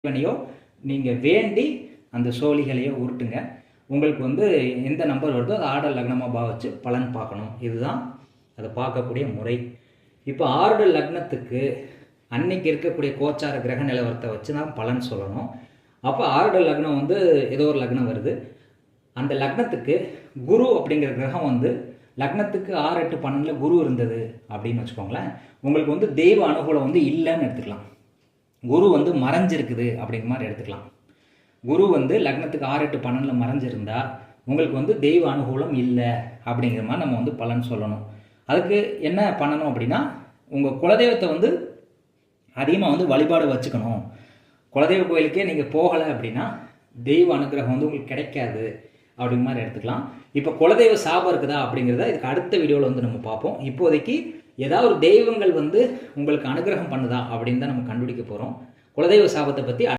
இறைவனையோ நீங்கள் வேண்டி அந்த சோழிகளையோ உருட்டுங்க. உங்களுக்கு எந்த நம்பர் வருதோ அதை ஆர்டர் லக்னமாக பாவிச்சு பலன் பார்க்கணும். இதுதான் அதை பார்க்கக்கூடிய முறை. இப்போ ஆர்டர் லக்னத்துக்கு அன்னைக்கு இருக்கக்கூடிய கோச்சார கிரக நிலவரத்தை வச்சு தான் பலன் சொல்லணும். அப்போ ஆர்டர் லக்னம் ஏதோ ஒரு லக்னம் வருது. அந்த லக்னத்துக்கு குரு அப்படிங்கிற கிரகம் லக்னத்துக்கு 6, 8, 12 குரு இருந்தது அப்படின்னு வச்சுக்கோங்களேன். உங்களுக்கு தெய்வ அனுகூலம் இல்லைன்னு எடுத்துக்கலாம். குரு மறைஞ்சிருக்குது அப்படிங்கிற மாதிரி எடுத்துக்கலாம். குரு லக்னத்துக்கு 6, 8, 12 மறைஞ்சிருந்தா உங்களுக்கு தெய்வ அனுகூலம் இல்லை அப்படிங்கிற மாதிரி நம்ம பலன் சொல்லணும். அதுக்கு என்ன பண்ணணும் அப்படின்னா, உங்கள் குலதெய்வத்தை அதிகமாக வழிபாடு வச்சுக்கணும். குலதெய்வ கோயிலுக்கே நீங்கள் போகலை அப்படின்னா தெய்வ அனுகிரகம் உங்களுக்கு கிடைக்காது அப்படிங்கிற மாதிரி எடுத்துக்கலாம். இப்போ குலதெய்வ சாபம் இருக்குதா அப்படிங்கிறத இதுக்கு அடுத்த வீடியோவில் நம்ம பார்ப்போம். இப்போதைக்கு ஏதாவது ஒரு தெய்வங்கள் உங்களுக்கு அனுகிரகம் பண்ணுதா அப்படின்னு தான் நம்ம கண்டுபிடிக்க போகிறோம். குலதெய்வ சாபத்தை பற்றி